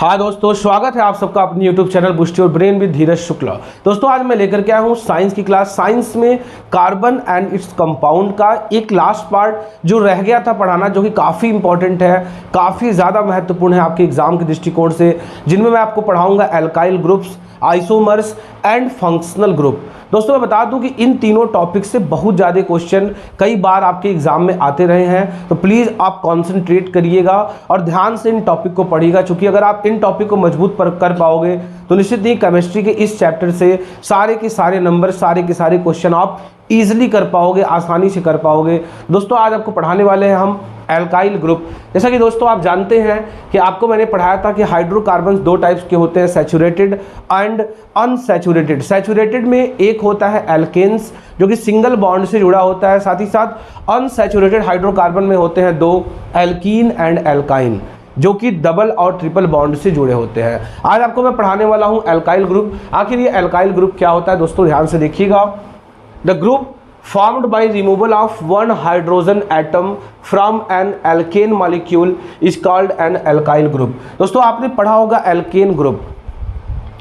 हाँ दोस्तों, स्वागत है आप सबका अपने YouTube channel boost your brain with Dheeraj Shukla. दोस्तों आज मैं लेकर के आया हूँ साइंस की क्लास। साइंस में कार्बन एंड इट्स कंपाउंड का एक लास्ट पार्ट जो रह गया था पढ़ाना, जो कि काफ़ी इंपॉर्टेंट है, काफ़ी ज़्यादा महत्वपूर्ण है आपके एग्जाम के दृष्टिकोण से, जिनमें मैं आपको पढ़ाऊँगा alkyl groups, isomers and functional group. दोस्तों मैं बता दूं कि इन तीनों टॉपिक से बहुत ज़्यादा क्वेश्चन कई बार आपके एग्जाम में आते रहे हैं, तो प्लीज़ आप कंसंट्रेट करिएगा और ध्यान से इन टॉपिक को पढ़िएगा, क्योंकि अगर आप इन टॉपिक को मजबूत कर पाओगे तो निश्चित ही केमिस्ट्री के इस चैप्टर से सारे के सारे नंबर, सारे के सारे क्वेश्चन आप ईजिली कर पाओगे, आसानी से कर पाओगे। दोस्तों आज आपको पढ़ाने वाले हैं हम एल्काइल ग्रुप। जैसा कि दोस्तों आप जानते हैं कि आपको मैंने पढ़ाया था कि हाइड्रोकार्बन्स दो टाइप्स के होते हैं, सैचुरेटेड एंड अनसैचुरेटेड। सैचुरेटेड में एक होता है एल्केन्स जो कि सिंगल बॉन्ड से जुड़ा होता है, साथ ही साथ अनसैचुरेटेड हाइड्रोकार्बन में होते हैं दो, एल्कीन एंड एल्काइन, जो कि डबल और ट्रिपल बॉन्ड से जुड़े होते हैं। आज आपको मैं पढ़ाने वाला हूं एल्काइल ग्रुप। आखिर ये एल्काइल ग्रुप क्या होता है दोस्तों, ध्यान से देखिएगा। The group formed by removal of one hydrogen atom from an alkane molecule is called an alkyl group। दोस्तों आपने पढ़ा होगा एल्केन ग्रुप,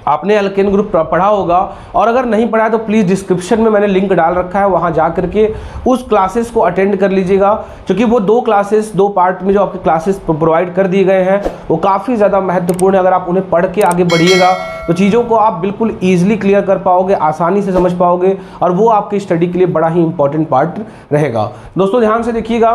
आपने एल्केन ग्रुप पढ़ा होगा, और अगर नहीं पढ़ा है तो प्लीज़ डिस्क्रिप्शन में मैंने लिंक डाल रखा है, वहाँ जा करके उस क्लासेस को अटेंड कर लीजिएगा, क्योंकि वो दो क्लासेस, दो पार्ट में जो आपके क्लासेस प्रोवाइड कर दिए गए हैं वो काफ़ी ज़्यादा महत्वपूर्ण है। अगर आप उन्हें पढ़ के आगे बढ़िएगा तो चीज़ों को आप बिल्कुल ईजिली क्लियर कर पाओगे, आसानी से समझ पाओगे, और वो आपकी स्टडी के लिए बड़ा ही इंपॉर्टेंट पार्ट रहेगा। दोस्तों ध्यान से देखिएगा,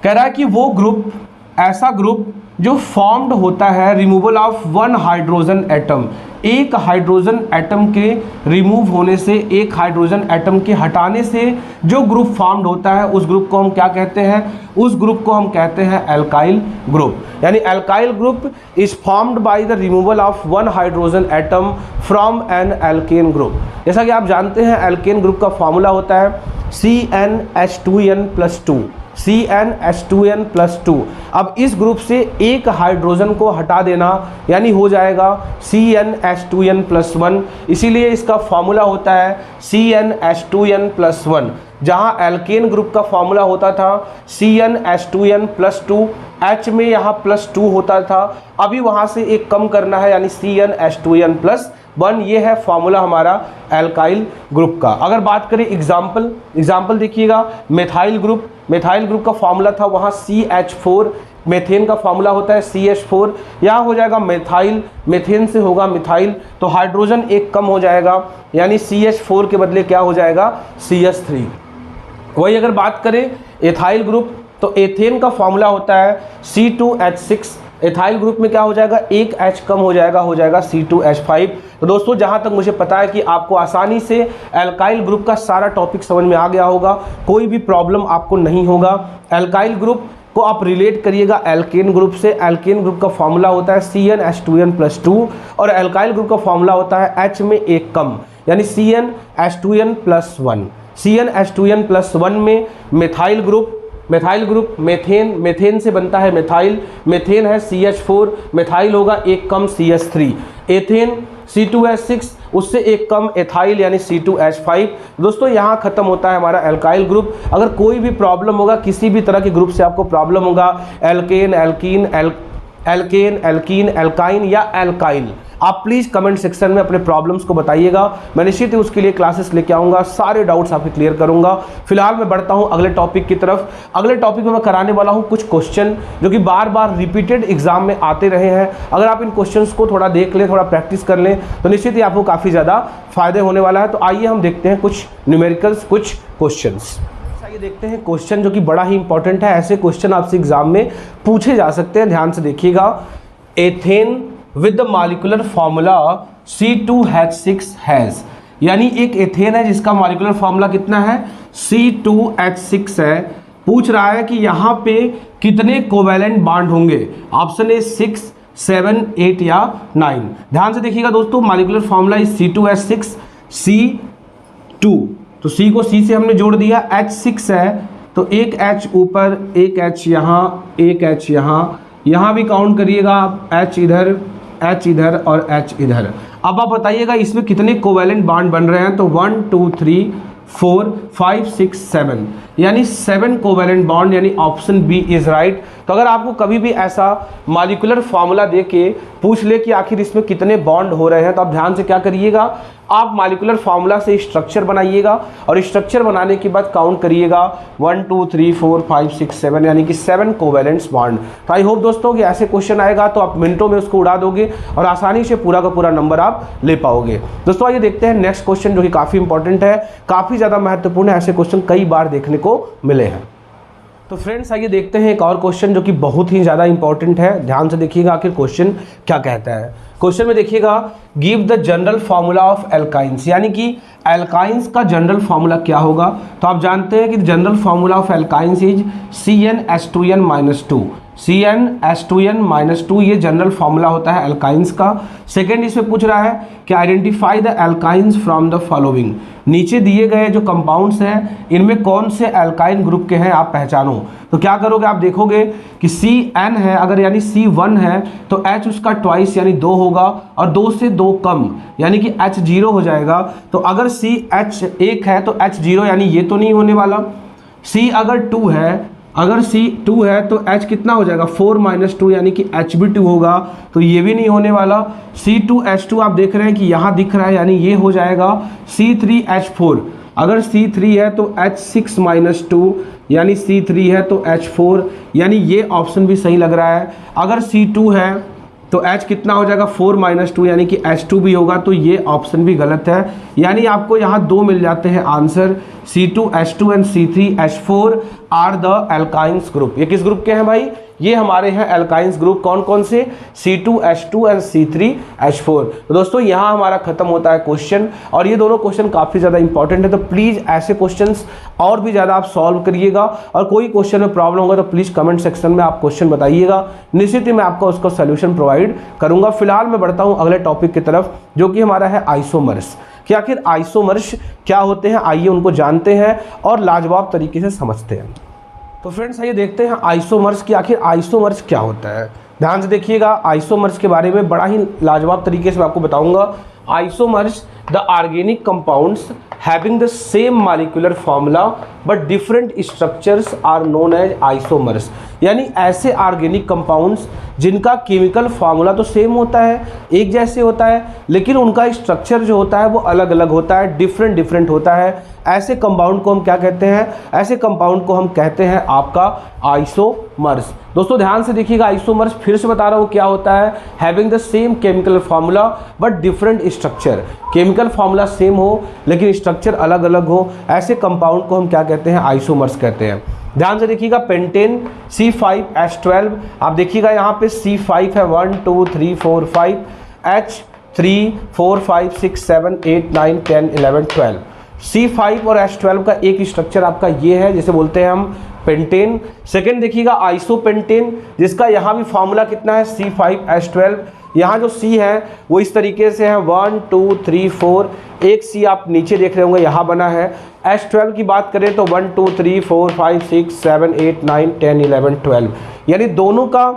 कह रहा है कि वो ग्रुप, ऐसा ग्रुप जो फॉर्म्ड होता है removal of one hydrogen atom, एक हाइड्रोजन एटम के रिमूव होने से, एक हाइड्रोजन एटम के हटाने से जो ग्रुप फॉर्म्ड होता है उस ग्रुप को हम क्या कहते हैं, उस ग्रुप को हम कहते हैं एल्काइल ग्रुप। यानी alkyl group is formed by the removal of one hydrogen atom from an alkane group. जैसा कि आप जानते हैं एल्केन ग्रुप का फॉर्मूला होता है CnH2n+2, CnH2n+2। अब इस ग्रुप से एक हाइड्रोजन को हटा देना यानी हो जाएगा CnH2n+1, इसीलिए इसका फॉर्मूला होता है CnH2n+1। जहां एल्केन ग्रुप का फॉर्मूला होता था CnH2n+2, H में यहाँ +2 होता था, अभी वहां से एक कम करना है यानी CnH2n+1। ये है फॉर्मूला हमारा एल्काइल ग्रुप का। अगर बात करें एग्जाम्पल देखिएगा, मेथाइल ग्रुप का फॉर्मूला था वहाँ CH4, मेथेन का फॉर्मूला होता है CH4, यहाँ हो जाएगा मेथाइल, मेथेन से होगा मिथाइल, तो हाइड्रोजन एक कम हो जाएगा यानी CH4 के बदले क्या हो जाएगा CH3। वही अगर बात करें एथाइल ग्रुप, तो एथेन का फॉर्मूला होता है C2H6, एथाइल ग्रुप में क्या हो जाएगा, एक H कम हो जाएगा C2H5। तो दोस्तों जहां तक मुझे पता है कि आपको आसानी से एल्काइल ग्रुप का सारा टॉपिक समझ में आ गया होगा, कोई भी प्रॉब्लम आपको नहीं होगा। एल्काइल ग्रुप को आप रिलेट करिएगा एल्केन ग्रुप से। एल्केन ग्रुप का फॉर्मूला होता है CnH2n+2 और एल्काइल ग्रुप का फॉर्मूला होता है H में एक कम यानी CnH2n+1। CnH2n+1 में मेथाइल ग्रुप मेथेन से बनता है मेथाइल, मेथेन है CH4, मेथाइल होगा एक कम CH3, एथेन C2H6, उससे एक कम एथाइल यानी C2H5। दोस्तों यहाँ खत्म होता है हमारा एल्काइल ग्रुप। अगर कोई भी प्रॉब्लम होगा, किसी भी तरह के ग्रुप से आपको प्रॉब्लम होगा, एल्केन, एल्काइन या एल्काइल, आप प्लीज़ कमेंट सेक्शन में अपने प्रॉब्लम्स को बताइएगा, मैं निश्चित ही उसके लिए क्लासेस लेके आऊँगा, सारे डाउट्स आपके क्लियर करूँगा। फिलहाल मैं बढ़ता हूँ अगले टॉपिक की तरफ। अगले टॉपिक में मैं कराने वाला हूँ कुछ क्वेश्चन जो कि बार बार रिपीटेड एग्जाम में आते रहे हैं। अगर आप इन क्वेश्चंस को थोड़ा देख लें, थोड़ा प्रैक्टिस कर लें, तो निश्चित ही आपको काफ़ी ज़्यादा फायदे होने वाला है। तो आइए हम देखते हैं कुछ न्यूमेरिकल्स, कुछ क्वेश्चंस। आइए देखते हैं क्वेश्चन जो कि बड़ा ही इंपॉर्टेंट है, ऐसे क्वेश्चन आपसे एग्जाम में पूछे जा सकते हैं। ध्यान से देखिएगा, ethane with the molecular formula C2H6 has, यानी एक एथेन है जिसका मॉलिक्यूलर फॉर्मूला कितना है C2H6 है। पूछ रहा है कि यहाँ पे कितने कोवैलेंट बॉन्ड होंगे, ऑप्शन ए 6, 7, 8 या 9। ध्यान से देखिएगा दोस्तों, molecular formula is C2H6 C2, तो C को C से हमने जोड़ दिया, H6 है तो एक H ऊपर, एक H यहाँ, एक H यहाँ भी काउंट करिएगा आप, H इधर और H इधर। अब आप बताइएगा इसमें कितने कोवैलेंट बॉन्ड बन रहे हैं, तो 1 2 3 4 5 6 7 यानी 7 कोवैलेंट बॉन्ड, यानी ऑप्शन बी इज राइट। तो अगर आपको कभी भी ऐसा मॉलिक्यूलर फार्मूला दे के पूछ ले कि आखिर इसमें कितने बॉन्ड हो रहे हैं, तो आप ध्यान से क्या करिएगा, आप मॉलिक्यूलर फार्मूला से स्ट्रक्चर बनाइएगा और स्ट्रक्चर बनाने के बाद काउंट करिएगा 1 2 3 4 5 6 7 यानी कि 7 कोवेलेंट बॉन्ड। तो आई होप दोस्तों कि ऐसे क्वेश्चन आएगा तो आप मिनटों में उसको उड़ा दोगे और आसानी से पूरा का पूरा नंबर आप ले पाओगे। दोस्तों आइए देखते हैं नेक्स्ट क्वेश्चन जो कि काफ़ी इंपॉर्टेंट है, काफ़ी ज़्यादा महत्वपूर्ण है, ऐसे क्वेश्चन कई बार देखने को मिले हैं। तो फ्रेंड्स आइए देखते हैं एक और क्वेश्चन जो कि बहुत ही ज़्यादा इंपॉर्टेंट है। ध्यान से देखिएगा आखिर क्वेश्चन क्या कहता है। क्वेश्चन में देखिएगा, give the general formula of alkynes, यानी कि एल्काइंस का जनरल फार्मूला क्या होगा। तो आप जानते हैं कि general formula of alkynes is CnH2n-2, CnH2n-2 ये जनरल फार्मूला होता है एल्काइंस का। सेकेंड इसमें पूछ रहा है कि identify the alkynes from the following, नीचे दिए गए जो कंपाउंड्स हैं इनमें कौन से एल्काइन ग्रुप के हैं आप पहचानो। तो क्या करोगे, आप देखोगे कि CN है अगर यानी C1 है तो H उसका ट्वाइस यानी 2 होगा और 2 से 2 कम यानी कि H 0 हो जाएगा। तो अगर CH 1 है तो H 0 यानी ये तो नहीं होने वाला। C अगर 2 है, अगर C 2 है तो H कितना हो जाएगा 4 - 2 यानी कि H भी 2 होगा, तो ये भी नहीं होने वाला। C2H2 आप देख रहे हैं कि यहाँ दिख रहा है यानी ये हो जाएगा C3H4, अगर C3 है तो H6 - 2 यानी C3 है तो H4 यानी ये ऑप्शन भी सही लग रहा है। अगर C2 है तो H कितना हो जाएगा 4 - 2 यानी कि H2 भी होगा, तो ये ऑप्शन भी गलत है। यानी आपको यहाँ 2 मिल जाते हैं answer, C2H2 and C3H4 are the alkynes group. ये किस ग्रुप के हैं भाई, ये हमारे हैं एल्काइंस ग्रुप। कौन कौन से, C2H2 एंड C3H4। तो दोस्तों यहाँ हमारा खत्म होता है क्वेश्चन, और ये दोनों क्वेश्चन काफ़ी ज़्यादा इंपॉर्टेंट है, तो प्लीज़ ऐसे क्वेश्चंस और भी ज़्यादा आप सॉल्व करिएगा। और कोई क्वेश्चन में प्रॉब्लम होगा तो प्लीज़ कमेंट सेक्शन में आप क्वेश्चन बताइएगा, निश्चित ही मैं आपको उसका सोल्यूशन प्रोवाइड करूँगा। फिलहाल मैं बढ़ता हूँ अगले टॉपिक की तरफ जो कि हमारा है आइसोमर्स। कि आखिर आइसोमर्स क्या होते हैं, आइए उनको जानते हैं और लाजवाब तरीके से समझते हैं। तो फ्रेंड्स आइए देखते हैं आइसोमर्स की आखिर आइसोमर्स क्या होता है। ध्यान से देखिएगा, आइसोमर्स के बारे में बड़ा ही लाजवाब तरीके से मैं आपको बताऊंगा। Isomers the organic compounds having the same molecular formula but different structures are known as isomers, यानी ऐसे ऑर्गेनिक कंपाउंड्स जिनका केमिकल फार्मूला तो सेम होता है, एक जैसे होता है, लेकिन उनका स्ट्रक्चर जो होता है वो अलग अलग होता है, डिफरेंट होता है। ऐसे कंपाउंड को हम क्या कहते हैं, ऐसे कंपाउंड को हम कहते हैं आपका आइसोमर्स। दोस्तों ध्यान से देखिएगा, आइसोमर्स फिर से बता रहा हूँ क्या होता है, having the same chemical formula but different structure, chemical formula same हो लेकिन स्ट्रक्चर अलग अलग हो, ऐसे कंपाउंड को हम क्या कहते हैं, आइसोमर्स कहते हैं। ध्यान से देखिएगा, पेंटेन C5H12, आप देखिएगा यहाँ पे C5 है 1 2 3 4 5, H3 4 5 6 7 8 9 10 11 12। C5 और H12 का एक स्ट्रक्चर आपका ये है जिसे बोलते हैं हम पेंटेन। सेकेंड देखिएगा आइसोपेंटेन, जिसका यहाँ भी फार्मूला कितना है C5H12। यहाँ जो C है वो इस तरीके से है 1 2 3 4, एक C आप नीचे देख रहे होंगे यहाँ बना है। H12 की बात करें तो 1 2 3 4 5 6 7 8 9 10 11 12, यानी दोनों का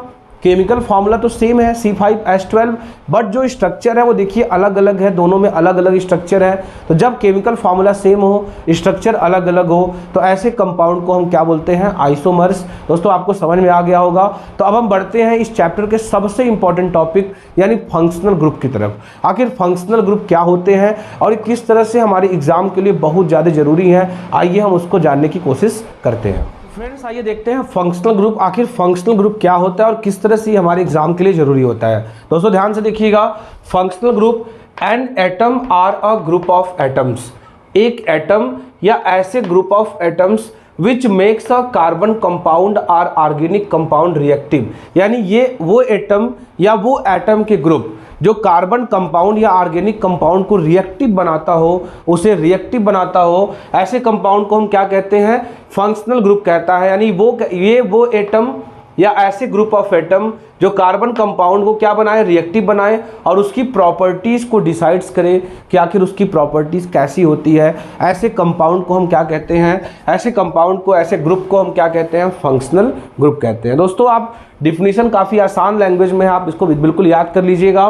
केमिकल फार्मूला तो सेम है C5H12, बट जो स्ट्रक्चर है वो देखिए अलग अलग है, दोनों में अलग अलग स्ट्रक्चर है। तो जब केमिकल फार्मूला सेम हो, स्ट्रक्चर अलग अलग हो, तो ऐसे कंपाउंड को हम क्या बोलते हैं, आइसोमर्स। दोस्तों आपको समझ में आ गया होगा। तो अब हम बढ़ते हैं इस चैप्टर के सबसे इंपॉर्टेंट टॉपिक यानी फंक्शनल ग्रुप की तरफ। आखिर फंक्शनल ग्रुप क्या होते हैं और किस तरह से हमारे एग्जाम के लिए बहुत ज़्यादा जरूरी है, आइए हम उसको जानने की कोशिश करते हैं। फ्रेंड्स आइए देखते हैं फंक्शनल ग्रुप, आखिर फंक्शनल ग्रुप क्या होता है और किस तरह से हमारे एग्जाम के लिए जरूरी होता है। दोस्तों ध्यान से देखिएगा, functional group, an atom or a group of atoms, एक एटम या ऐसे group of atoms which makes a carbon compound or organic compound reactive, यानी ये वो एटम या वो एटम के ग्रुप जो कार्बन कंपाउंड या ऑर्गेनिक कंपाउंड को रिएक्टिव बनाता हो, उसे रिएक्टिव बनाता हो, ऐसे कंपाउंड को हम क्या कहते हैं, फंक्शनल ग्रुप कहता है। यानी वो एटम या ऐसे ग्रुप ऑफ एटम जो कार्बन कंपाउंड को क्या बनाए, रिएक्टिव बनाए और उसकी प्रॉपर्टीज़ को डिसाइड्स करे कि आखिर उसकी प्रॉपर्टीज़ कैसी होती है, ऐसे कंपाउंड को हम क्या कहते हैं, ऐसे कंपाउंड को, ऐसे ग्रुप को हम क्या कहते हैं, फंक्शनल ग्रुप कहते हैं। दोस्तों आप डिफिनीशन काफ़ी आसान लैंग्वेज में है, आप इसको बिल्कुल याद कर लीजिएगा।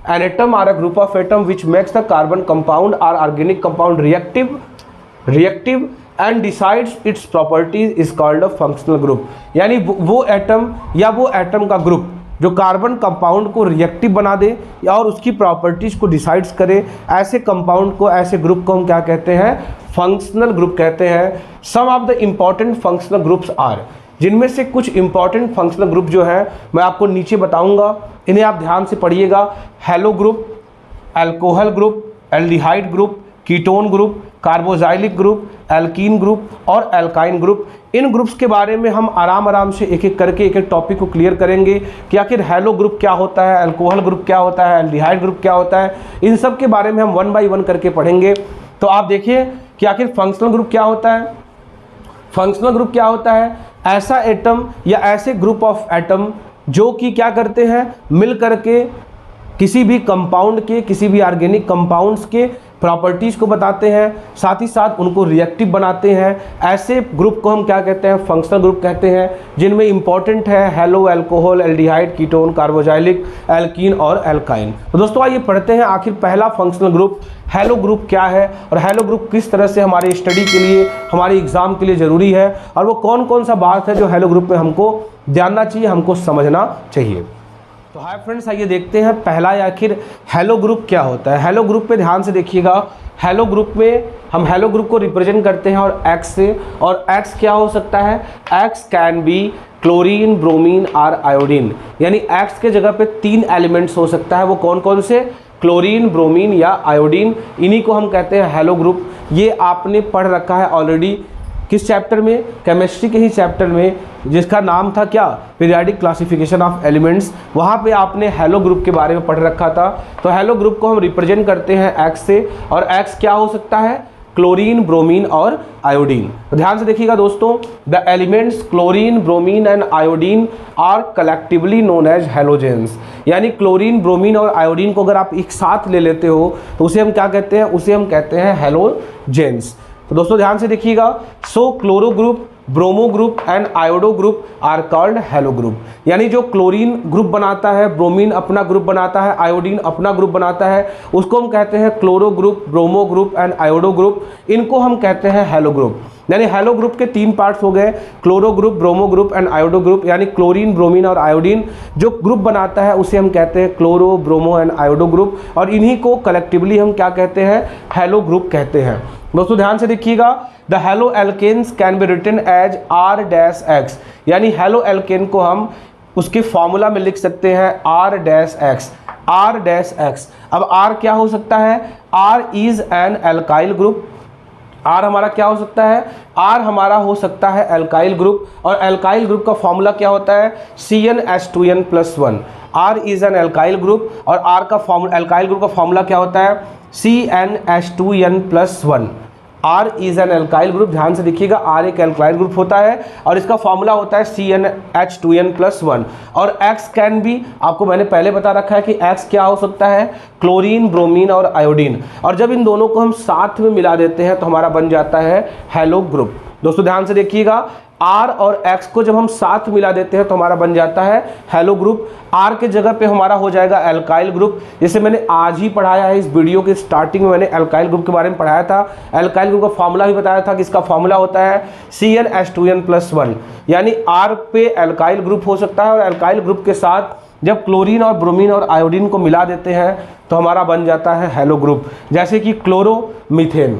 An atom or a group of atom which makes the carbon compound or organic compound reactive and decides its properties is called a functional group. यानी वो एटम या वो एटम का ग्रुप जो कार्बन कंपाउंड को रिएक्टिव बना दे और उसकी प्रॉपर्टीज को डिसाइड्स करे, ऐसे कंपाउंड को, ऐसे ग्रुप को हम क्या कहते हैं, फंक्शनल ग्रुप कहते हैं। Some of the important functional groups are, जिनमें से कुछ इंपॉर्टेंट फंक्शनल ग्रुप जो है मैं आपको नीचे बताऊंगा, इन्हें आप ध्यान से पढ़िएगा। Hello group, alcohol group, aldehyde group, ketone group, carboxylic group, alkene group और एल्काइन ग्रुप। इन ग्रुप्स के बारे में हम आराम से एक एक करके एक एक टॉपिक को क्लियर करेंगे कि आखिर हैलो ग्रुप क्या होता है, अल्कोहल ग्रुप क्या होता है, एल्डिहाइड ग्रुप क्या होता है। इन सब के बारे में हम 1 बाय 1 करके पढ़ेंगे। तो आप देखिए कि आखिर फंक्शनल ग्रुप क्या होता है। फंक्शनल ग्रुप क्या होता है, ऐसा एटम या ऐसे ग्रुप ऑफ एटम जो कि क्या करते हैं, मिल करके किसी भी कंपाउंड के, किसी भी ऑर्गेनिक कंपाउंड्स के प्रॉपर्टीज़ को बताते हैं, साथ ही साथ उनको रिएक्टिव बनाते हैं। ऐसे ग्रुप को हम क्या कहते हैं, फंक्शनल ग्रुप कहते हैं, जिनमें इंपॉर्टेंट है hello, alcohol, aldehyde, ketone, carboxylic, alkene और एल्काइन। तो दोस्तों आइए पढ़ते हैं आखिर पहला फंक्शनल ग्रुप हैलो ग्रुप क्या है और हैलो ग्रुप किस तरह से हमारे स्टडी के लिए, हमारे एग्जाम के लिए ज़रूरी है, और वो कौन कौन सा बात है जो हैलो ग्रुप में हमको जानना चाहिए, हमको समझना चाहिए। तो हाय फ्रेंड्स, आइए देखते हैं पहला आखिर हैलो ग्रुप क्या होता है। हैलो ग्रुप पे ध्यान से देखिएगा। हैलो ग्रुप में हम हैलो ग्रुप को रिप्रेजेंट करते हैं और एक्स से, और एक्स क्या हो सकता है, x can be chlorine, bromine और आयोडीन। यानी एक्स के जगह पे 3 एलिमेंट्स हो सकता है, वो कौन कौन से, क्लोरीन, ब्रोमीन या आयोडीन। इन्हीं को हम कहते हैं हैलो ग्रुप। ये आपने पढ़ रखा है ऑलरेडी, किस चैप्टर में, केमिस्ट्री के ही चैप्टर में, जिसका नाम था क्या, पीरियोडिक क्लासिफिकेशन ऑफ एलिमेंट्स। वहाँ पे आपने हैलो ग्रुप के बारे में पढ़ रखा था। तो हैलो ग्रुप को हम रिप्रेजेंट करते हैं एक्स से, और एक्स क्या हो सकता है, क्लोरीन, ब्रोमीन और आयोडीन। तो ध्यान से देखिएगा दोस्तों, the elements chlorine, bromine and iodine are collectively known as halogens. यानी क्लोरीन, ब्रोमीन और आयोडीन को अगर आप एक साथ ले लेते हो तो उसे हम क्या कहते हैं, उसे हम कहते हैं हैलोजेंस। तो दोस्तों ध्यान से देखिएगा, so chloro group, bromo group and iodo group are called halo group. यानी जो क्लोरीन ग्रुप बनाता है, ब्रोमीन अपना ग्रुप बनाता है, आयोडीन अपना ग्रुप बनाता है, उसको हम कहते हैं chloro group, bromo group and iodo group. इनको हम कहते हैं हैलो ग्रुप। यानी हैलो ग्रुप के 3 पार्ट्स हो गए, chloro group, bromo group and iodo group. यानी क्लोरीन, ब्रोमीन और आयोडीन जो ग्रुप बनाता है उसे हम कहते हैं chloro, bromo and iodo group, और इन्हीं को कलेक्टिवली हम क्या कहते हैं, हैलो ग्रुप कहते हैं। दोस्तों ध्यान से देखिएगा, the haloalkanes can be written as R-X। यानी हैलो एल्केन को हम उसके फॉर्मूला में लिख सकते हैं R-X, R-X। अब R क्या हो सकता है, R is an alkyl group. R हमारा क्या हो सकता है, R हमारा हो सकता है एल्काइल ग्रुप, और एल्काइल ग्रुप का फॉर्मूला क्या होता है, CnH2n+1। R is an alkyl group, और R का फॉर्मूला, एल्काइल ग्रुप का फॉर्मूला क्या होता है, CnH2n+1। R is an alkyl group. ध्यान से देखिएगा, R एक एल्काइल ग्रुप होता है और इसका फॉर्मूला होता है CnH2n+1। और X कैन बी, आपको मैंने पहले बता रखा है कि X क्या हो सकता है, क्लोरीन, ब्रोमीन और आयोडीन। और जब इन दोनों को हम साथ में मिला देते हैं तो हमारा बन जाता है हैलो ग्रुप। दोस्तों ध्यान से देखिएगा, R और X को जब हम साथ मिला देते हैं तो हमारा बन जाता है हैलो ग्रुप। R के जगह पे हमारा हो जाएगा एल्काइल ग्रुप। जैसे मैंने आज ही पढ़ाया है, इस वीडियो के स्टार्टिंग में मैंने एल्काइल ग्रुप के बारे में पढ़ाया था। एल्काइल ग्रुप का फॉर्मूला भी बताया था कि इसका फॉर्मूला होता है CnH2n+1। यानी R पे एल्काइल ग्रुप हो सकता है, और एल्काइल ग्रुप के साथ जब क्लोरीन और ब्रोमीन और आयोडीन को मिला देते हैं तो हमारा बन जाता है हैलो ग्रुप। जैसे कि क्लोरोमीथेन,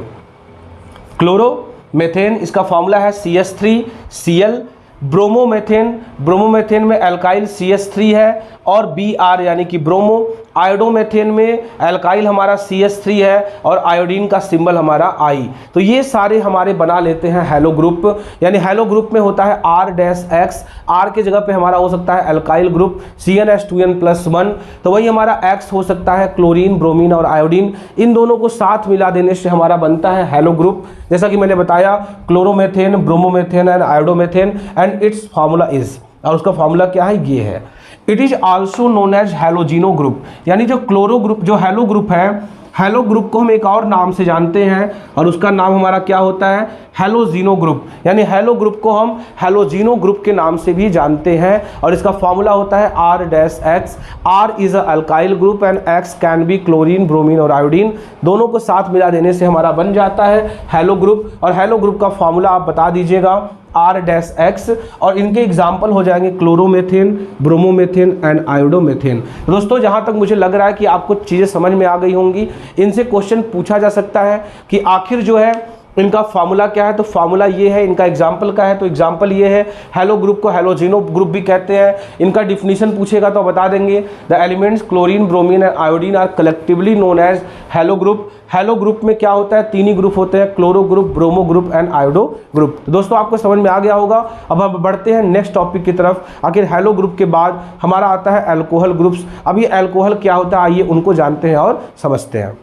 क्लोरोमीथेन इसका फॉर्मूला है CH3Cl। ब्रोमोमेथेन, ब्रोमोमेथेन में एल्काइल CH3 है और Br यानी कि ब्रोमो। आयोडोमेथेन में एल्काइल हमारा CH3 है और आयोडीन का सिंबल हमारा I। तो ये सारे हमारे बना लेते हैं हैलो ग्रुप। यानी हैलो ग्रुप में होता है R-X, R के जगह पे हमारा हो सकता है एल्काइल ग्रुप CnH2n+1। तो वही हमारा X हो सकता है क्लोरीन, ब्रोमीन और आयोडीन। इन दोनों को साथ मिला देने से हमारा बनता है हैलो ग्रुप। जैसा कि मैंने बताया, chloromethane, bromomethane and iodomethane and it's formula is, और उसका फॉर्मूला क्या है, ये है। It is also known as halogeno group. यानी जो क्लोरो ग्रुप, जो हैलो ग्रुप है, हैलो ग्रुप को हम एक और नाम से जानते हैं और उसका नाम हमारा क्या होता है, हैलोजिनो ग्रुप। यानी हैलो ग्रुप को हम हैलोजिनो ग्रुप के नाम से भी जानते हैं और इसका फॉर्मूला होता है R-X। R is a alkyl group and X can be chlorine, bromine और आयोडीन। दोनों को साथ मिला देने से हमारा बन जाता है हैलो ग्रुप। और हैलो ग्रुप का फॉर्मूला आप बता दीजिएगा R-X और इनके एग्जाम्पल हो जाएंगे क्लोरोमेथेन, ब्रोमोमेथेन एंड आयोडोमेथेन। दोस्तों जहां तक मुझे लग रहा है कि आपको चीज़ें समझ में आ गई होंगी। इनसे क्वेश्चन पूछा जा सकता है कि आखिर जो है इनका फार्मूला क्या है, तो फार्मूला ये है। इनका एग्जाम्पल का है तो एग्जाम्पल ये है। हैलो ग्रुप को हैलोजिनो ग्रुप भी कहते हैं। इनका डिफिनीशन पूछेगा तो बता देंगे, the elements chlorine, bromine and iodine are collectively known as halo group. Halo group में क्या होता है, 3 ही ग्रुप होते हैं, chloro group, bromo group and iodo group. तो दोस्तों आपको समझ में आ गया होगा। अब हम बढ़ते हैं नेक्स्ट टॉपिक की तरफ। आखिर हैलो ग्रुप के बाद हमारा आता है अल्कोहल ग्रुप्स। अब ये अल्कोहल क्या होता है, आइए उनको जानते हैं और समझते हैं।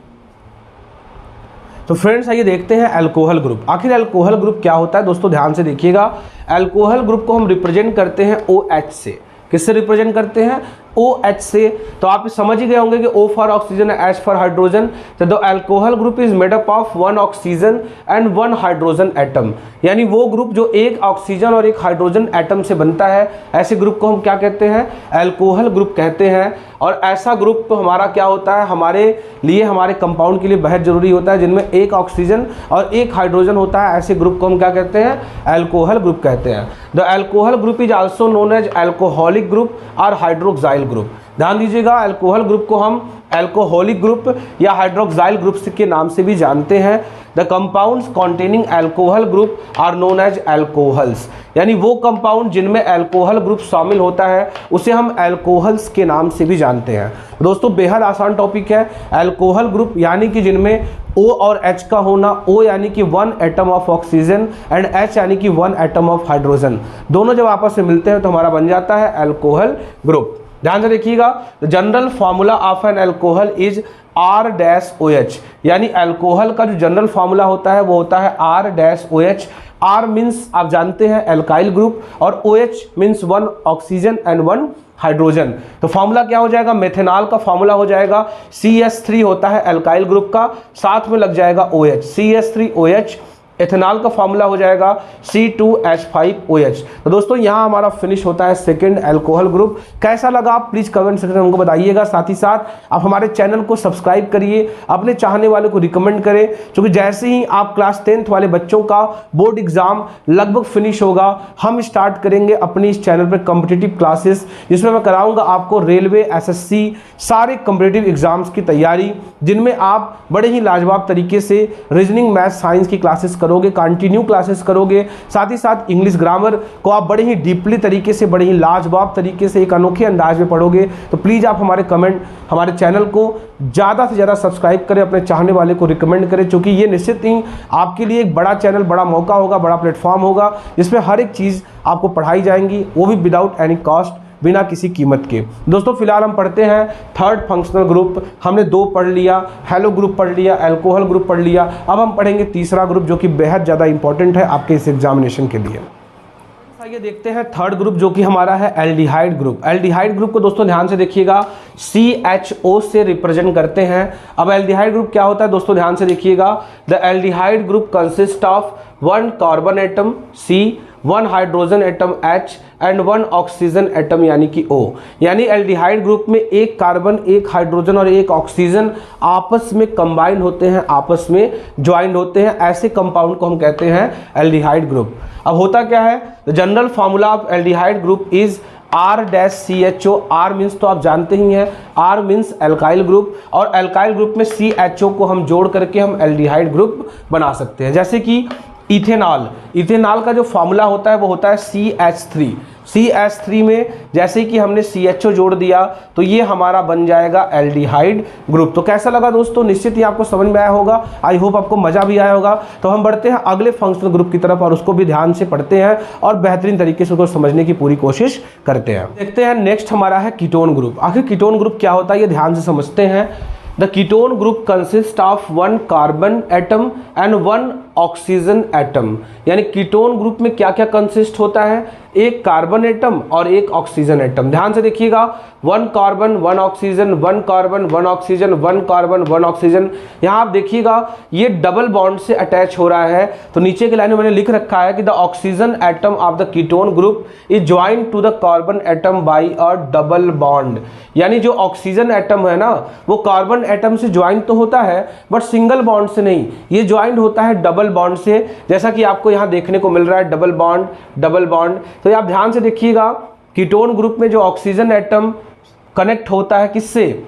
तो फ्रेंड्स आइए देखते हैं अल्कोहल ग्रुप। आखिर अल्कोहल ग्रुप क्या होता है, दोस्तों ध्यान से देखिएगा। अल्कोहल ग्रुप को हम रिप्रेजेंट करते हैं OH से। किससे रिप्रेजेंट करते हैं, OH से। तो आप समझ ही गए होंगे कि O for oxygen, H for hydrogen. तो the alcohol group is made up of 1 oxygen and 1 hydrogen atom. यानी वो ग्रुप जो एक ऑक्सीजन और एक हाइड्रोजन एटम से बनता है, ऐसे ग्रुप को हम क्या कहते हैं, अल्कोहल ग्रुप कहते हैं। और ऐसा ग्रुप तो हमारा क्या होता है, हमारे लिए, हमारे कंपाउंड के लिए बेहद जरूरी होता है, जिनमें एक ऑक्सीजन और एक हाइड्रोजन होता है। ऐसे ग्रुप को हम क्या कहते हैं, अल्कोहल ग्रुप कहते हैं। The alcohol group is also known as alcoholic group और हाइड्रोक्साइल ग्रुप। ध्यान दीजिएगा, अल्कोहल ग्रुप को हम अल्कोहलिक ग्रुप या हाइड्रोक्साइल ग्रुप के नाम से भी जानते हैं। The compounds containing alcohol group are known as alcohols. यानी वो कंपाउंड जिनमें अल्कोहल ग्रुप शामिल होता है उसे हम अल्कोहल्स के नाम से भी जानते हैं। दोस्तों बेहद आसान टॉपिक है। अल्कोहल ग्रुप यानी कि जिनमें O और H का होना, O यानी कि 1 atom of oxygen and H यानी कि 1 एटम ऑफ हाइड्रोजन, दोनों जब आपस में मिलते हैं तो हमारा बन जाता है अल्कोहल ग्रुप। ध्यान से देखिएगा, general formula of an alcohol is R-OH। यानी अल्कोहल का जो जनरल फॉर्मूला होता है वो होता है R-OH। R मीन्स आप जानते हैं अल्काइल ग्रुप और OH means 1 oxygen and 1 hydrogen. तो फॉर्मूला क्या हो जाएगा, मेथेनॉल का फॉर्मूला हो जाएगा CH3 होता है अल्काइल ग्रुप का, साथ में लग जाएगा OH, CH3OH। एथेनॉल का फॉर्मूला हो जाएगा C2H5OH। तो दोस्तों यहाँ हमारा फिनिश होता है सेकंड अल्कोहल ग्रुप। कैसा लगा आप प्लीज कमेंट सेक्शन में हमको बताइएगा। साथ ही साथ आप हमारे चैनल को सब्सक्राइब करिए, अपने चाहने वाले को रिकमेंड करें, क्योंकि जैसे ही आप क्लास 10th वाले बच्चों का बोर्ड एग्जाम लगभग फिनिश होगा, हम स्टार्ट करेंगे अपनी इस चैनल पर कॉम्पिटिटिव क्लासेस, जिसमें मैं कराऊंगा आपको रेलवे, SSC, सारे कॉम्पिटिटिव एग्जाम्स की तैयारी, जिनमें आप बड़े ही लाजवाब तरीके से रीजनिंग, मैथ, साइंस की क्लासेस करोगे, कंटिन्यू क्लासेस करोगे। साथ ही साथ इंग्लिश ग्रामर को आप बड़े ही डीपली तरीके से, बड़े ही लाजवाब तरीके से, एक अनोखे अंदाज में पढ़ोगे। तो प्लीज़ आप हमारे चैनल को ज़्यादा से ज़्यादा सब्सक्राइब करें, अपने चाहने वाले को रिकमेंड करें, क्योंकि ये निश्चित ही आपके लिए एक बड़ा चैनल, बड़ा मौका होगा, बड़ा प्लेटफॉर्म होगा, जिसमें हर एक चीज़ आपको पढ़ाई जाएंगी, वो भी विदाउट एनी कॉस्ट, बिना किसी कीमत के। दोस्तों फिलहाल हम पढ़ते हैं थर्ड फंक्शनल ग्रुप। हमने 2 पढ़ लिया, हैलो ग्रुप पढ़ लिया, अल्कोहल ग्रुप पढ़ लिया। अब हम पढ़ेंगे तीसरा ग्रुप, जो कि बेहद ज़्यादा इंपॉर्टेंट है आपके इस एग्जामिनेशन के लिए। आइए देखते हैं थर्ड ग्रुप, जो कि हमारा है एल्डिहाइड ग्रुप। एल्डिहाइड ग्रुप को दोस्तों ध्यान से देखिएगा, CHO से रिप्रेजेंट करते हैं। अब एल्डिहाइड ग्रुप क्या होता है दोस्तों, ध्यान से देखिएगा। The aldehyde group consist of 1 carbon atom C, 1 hydrogen atom H and 1 oxygen atom यानी कि O। यानी एल्डिहाइड ग्रुप में एक कार्बन, एक हाइड्रोजन और एक ऑक्सीजन आपस में कंबाइन होते हैं, आपस में ज्वाइंट होते हैं। ऐसे कंपाउंड को हम कहते हैं एल्डिहाइड ग्रुप। अब होता क्या है, the general formula of aldehyde group is R-CHO। R means तो आप जानते ही हैं, R मीन्स अल्काइल ग्रुप, और अल्काइल ग्रुप में CHO को हम जोड़ करके हम एल्डिहाइड ग्रुप बना सकते हैं। जैसे कि इथेनॉल, इथेनॉल का जो फॉर्मूला होता है वो होता है CH3। CH3 में जैसे कि हमने CHO जोड़ दिया तो ये हमारा बन जाएगा एल्डिहाइड ग्रुप। तो कैसा लगा दोस्तों, निश्चित ही आपको समझ में आया होगा। आई होप आपको मजा भी आया होगा। तो हम बढ़ते हैं अगले फंक्शनल ग्रुप की तरफ और उसको भी ध्यान से पढ़ते हैं और बेहतरीन तरीके से उसको समझने की पूरी कोशिश करते हैं। देखते हैं नेक्स्ट हमारा है कीटोन ग्रुप। आखिर कीटोन ग्रुप क्या होता है ये ध्यान से समझते हैं। The ketone group consist of 1 carbon atom and 1 oxygen atom. यानी कीटोन ग्रुप में क्या क्या कंसिस्ट होता है, एक कार्बन एटम और एक ऑक्सीजन एटम। ध्यान से देखिएगा, 1 carbon 1 oxygen, 1 carbon 1 oxygen, 1 carbon 1 oxygen. यहाँ आप देखिएगा ये डबल बॉन्ड से अटैच हो रहा है। तो नीचे की लाइन में मैंने लिख रखा है कि the oxygen atom of the ketone group is joined to the carbon atom by a double bond. यानी जो ऑक्सीजन एटम है ना, वो कार्बन एटम से ज्वाइंट तो होता है बट सिंगल बॉन्ड से नहीं, ये ज्वाइंट होता है डबल बॉन्ड से। जैसा कि आपको यहाँ देखने को मिल रहा है, डबल बॉन्ड डबल बॉन्ड। तो आप ध्यान से देखिएगा, कीटोन ग्रुप में जो ऑक्सीजन एटम कनेक्ट होता है किससे,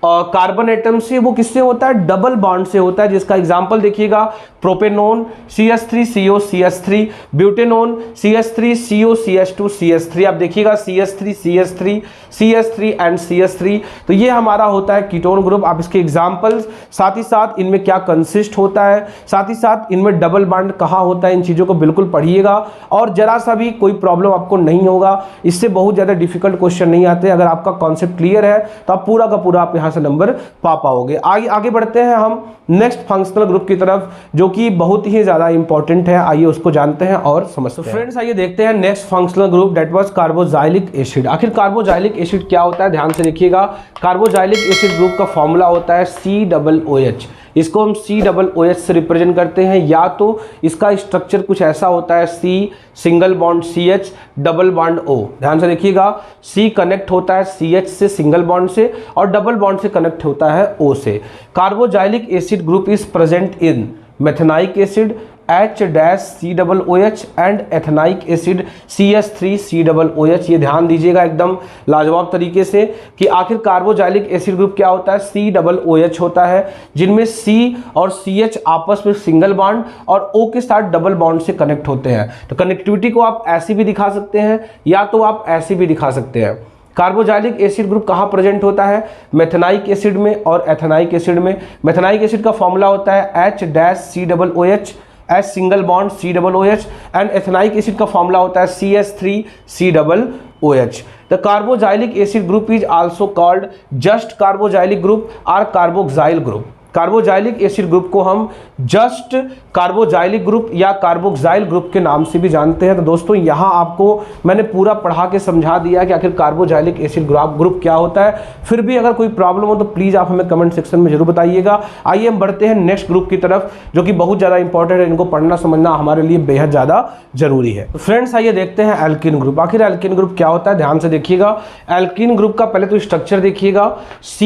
कार्बन एटम से, वो किससे होता है, डबल बॉन्ड से होता है। जिसका एग्जांपल देखिएगा, propanone CH3CO CH3, butanone CH3CO CH2 CH3। आप देखिएगा CH3 CH3 CH3 and CH3। तो ये हमारा होता है कीटोन ग्रुप। आप इसके एग्जांपल्स, साथ ही साथ इनमें क्या कंसिस्ट होता है, साथ ही साथ इनमें डबल बॉन्ड कहाँ होता है, इन चीज़ों को बिल्कुल पढ़िएगा और जरा सा भी कोई प्रॉब्लम आपको नहीं होगा। इससे बहुत ज़्यादा डिफिकल्ट क्वेश्चन नहीं आते। अगर आपका कॉन्सेप्ट क्लियर है तो आप पूरा का पूरा आप यहाँ से नंबर पा पाओगे। आगे बढ़ते हैं हम नेक्स्ट फंक्शनल ग्रुप की तरफ, जो कि बहुत ही ज्यादा इंपॉर्टेंट है। आइए उसको जानते हैं और समझते हैं। फ्रेंड्स आइए देखते हैं next functional group, that was carboxylic acid. आखिर कार्बोजाइलिक एसिड क्या होता है, ध्यान से देखिएगा। कार्बोजाइलिक एसिड ग्रुप का फॉर्मूला होता है COOH। इसको हम COOH से रिप्रेजेंट करते हैं। या तो इसका स्ट्रक्चर कुछ ऐसा होता है, C single bond CH double bond O। ध्यान से देखिएगा, C कनेक्ट होता है CH से सिंगल बॉन्ड से और डबल बॉन्ड से कनेक्ट होता है O से। Carboxylic acid group is present in methanoic acid H-COOH and ethanoic acid CH3COOH। ये ध्यान दीजिएगा एकदम लाजवाब तरीके से कि आखिर कार्बोजाइलिक एसिड ग्रुप क्या होता है, COOH होता है, जिनमें C और CH आपस में सिंगल बॉन्ड और O के साथ डबल बॉन्ड से कनेक्ट होते हैं। तो कनेक्टिविटी को आप ऐसी भी दिखा सकते हैं या तो आप ऐसी भी दिखा सकते हैं। कार्बोजाइलिक एसिड ग्रुप कहाँ प्रेजेंट होता है, मेथेनाइक एसिड में और एथेनाइक एसिड में। मेथेनाइक एसिड का फॉर्मूला होता है H-COOH, H single bond COOH and ethanoic acid का फॉर्मूला होता है CH3COOH। The carboxylic acid group is also called just carboxylic group और carboxyl group. Carboxylic acid group को हम जस्ट कार्बोजाइलिक ग्रुप या कार्बोक्साइल ग्रुप के नाम से भी जानते हैं। तो दोस्तों यहाँ आपको मैंने पूरा पढ़ा के समझा दिया कि आखिर कार्बोजाइलिक एसिड ग्रुप क्या होता है। फिर भी अगर कोई प्रॉब्लम हो तो प्लीज़ आप हमें कमेंट सेक्शन में जरूर बताइएगा। आइए हम बढ़ते हैं नेक्स्ट ग्रुप की तरफ, जो कि बहुत ज़्यादा इंपॉर्टेंट है। इनको पढ़ना समझना हमारे लिए बेहद ज़्यादा जरूरी है। तो फ्रेंड्स आइए देखते हैं एल्कीन ग्रुप। आखिर एल्कीन ग्रुप क्या होता है, ध्यान से देखिएगा। एल्कीन ग्रुप का पहले तो स्ट्रक्चर देखिएगा, C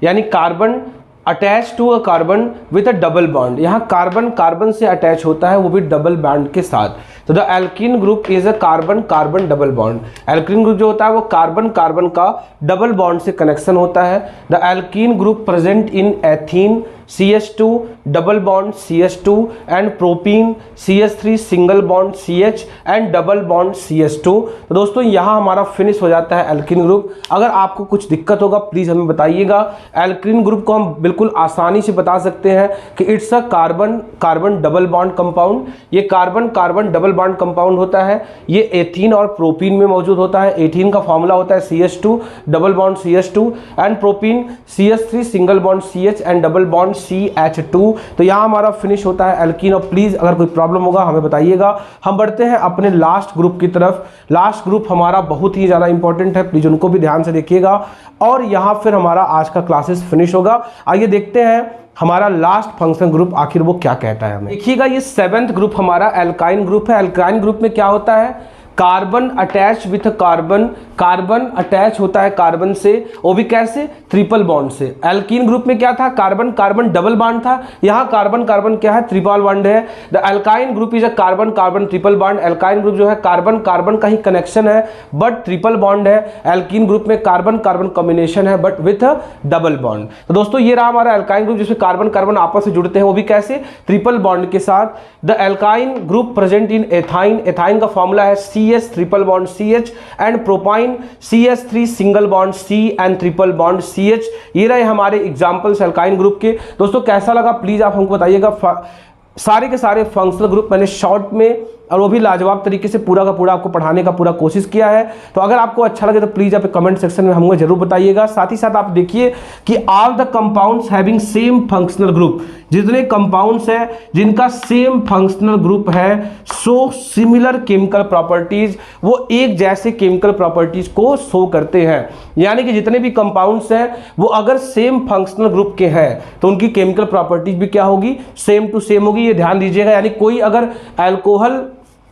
यानी carbon attach to a carbon with a double bond. यहाँ कार्बन कार्बन से अटैच होता है, वो भी डबल बॉन्ड के साथ। तो the alkene group is a carbon carbon double bond. Alkene group जो होता है वो कार्बन कार्बन का डबल बॉन्ड से कनेक्शन होता है। The alkene group present in ethene CH2 double bond CH2 and propene CH3 single bond CH and double bond CH2। तो दोस्तों यहाँ हमारा फिनिश हो जाता है एल्कीन ग्रुप। अगर आपको कुछ दिक्कत होगा प्लीज़ हमें बताइएगा। एल्कीन ग्रुप को हम बिल्कुल आसानी से बता सकते हैं कि it's a carbon carbon double bond compound. ये carbon carbon double bond compound होता है। ये एथीन और प्रोपीन में मौजूद होता है। एथीन का फॉर्मूला होता है CH2 double bond CH2 and propene CH3 single bond CH and double bond CH2। तो यहाँ हमारा फिनिश होता है एल्कीन। और प्लीज अगर कोई प्रॉब्लम होगा हमें बताइएगा। हम बढ़ते हैं अपने लास्ट ग्रुप की तरफ। लास्ट ग्रुप हमारा बहुत ही ज्यादा इंपॉर्टेंट है, प्लीज उनको भी ध्यान से देखिएगा। और यहाँ फिर हमारा आज का क्लासेस फिनिश होगा। आइए देखते हैं हमारा लास्ट फंक्शन ग्रुप आखिर वो क्या कहता है हमें। देखिएगा ये 7th ग्रुप हमारा एल्काइन ग्रुप है। एल्काइन ग्रुप में क्या होता है, carbon attach with carbon, carbon attach होता है कार्बन से, वो भी कैसे, ट्रिपल बॉन्ड से। एल्कीन ग्रुप में क्या था, कार्बन कार्बन डबल बॉन्ड था। यहाँ कार्बन कार्बन क्या है, ट्रिपल बॉन्ड है। The alkyne group is a carbon carbon triple bond. Alkyne group जो है कार्बन कार्बन का ही कनेक्शन है बट ट्रिपल बॉन्ड है। एल्कीन ग्रुप में कार्बन कार्बन कॉम्बिनेशन है बट विथ डबल बॉन्ड। तो दोस्तों ये रहा हमारा एल्काइन ग्रुप जिसमें कार्बन कार्बन आपस में जुड़ते हैं, वो भी कैसे, ट्रिपल बॉन्ड के साथ। The alkyne group present in ethyne. Ethyne का फॉर्मूला है CH triple bond CH and propyne CH3 single bond C and triple bond CH। ये रहे हमारे एग्जांपल्स एल्काइन ग्रुप के। दोस्तों कैसा लगा प्लीज आप हमको बताइएगा। सारे के सारे फंक्शनल ग्रुप मैंने शॉर्ट में और वो भी लाजवाब तरीके से पूरा का पूरा आपको पढ़ाने का पूरा कोशिश किया है। तो अगर आपको अच्छा लगे तो प्लीज़ आप कमेंट सेक्शन में हमें जरूर बताइएगा। साथ ही साथ आप देखिए कि all the compounds having same functional group, जितने कंपाउंड्स हैं जिनका सेम फंक्शनल ग्रुप है, सो सिमिलर केमिकल प्रॉपर्टीज, वो एक जैसे केमिकल प्रॉपर्टीज को शो करते हैं। यानी कि जितने भी कंपाउंड्स हैं वो अगर सेम फंक्शनल ग्रुप के हैं तो उनकी केमिकल प्रॉपर्टीज भी क्या होगी, सेम टू सेम होगी। ये ध्यान दीजिएगा। यानी कोई अगर अल्कोहल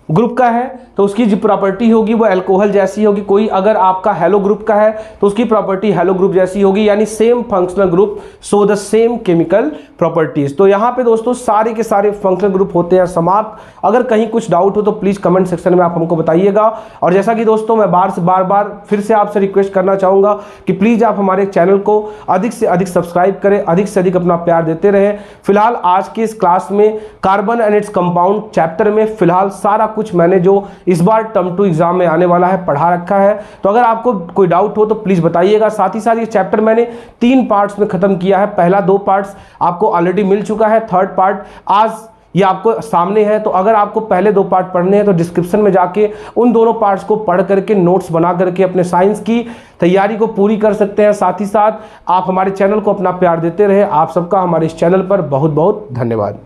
ग्रुप का है तो उसकी जो प्रॉपर्टी होगी वो अल्कोहल जैसी होगी, कोई अगर आपका हेलो ग्रुप का है तो उसकी प्रॉपर्टी हेलो ग्रुप जैसी होगी। यानी same functional group so the same chemical properties. तो यहाँ पे दोस्तों सारे के सारे फंक्शनल ग्रुप होते हैं समाप्त। अगर कहीं कुछ डाउट हो तो प्लीज कमेंट सेक्शन में आप हमको बताइएगा। और जैसा कि दोस्तों मैं बार बार फिर से आपसे रिक्वेस्ट करना चाहूंगा कि प्लीज आप हमारे चैनल को अधिक से अधिक सब्सक्राइब करें, अधिक से अधिक अपना प्यार देते रहें। फिलहाल आज की इस क्लास में carbon and its compound chapter में फिलहाल सारा कुछ मैंने जो इस बार टर्म 2 एग्जाम में आने वाला है पढ़ा रखा है। तो अगर आपको कोई डाउट हो तो प्लीज बताइएगा। साथ ही साथ ये चैप्टर मैंने 3 पार्ट्स में खत्म किया है। पहला 2 पार्ट्स आपको ऑलरेडी मिल चुका है, थर्ड पार्ट आज ये आपको सामने है। तो अगर आपको पहले 2 पार्ट पढ़ने हैं तो डिस्क्रिप्शन में जाके उन दोनों पार्ट्स को पढ़ करके नोट्स बना करके अपने साइंस की तैयारी को पूरी कर सकते हैं। साथ ही साथ आप हमारे चैनल को अपना प्यार देते रहे। आप सबका हमारे इस चैनल पर बहुत बहुत धन्यवाद।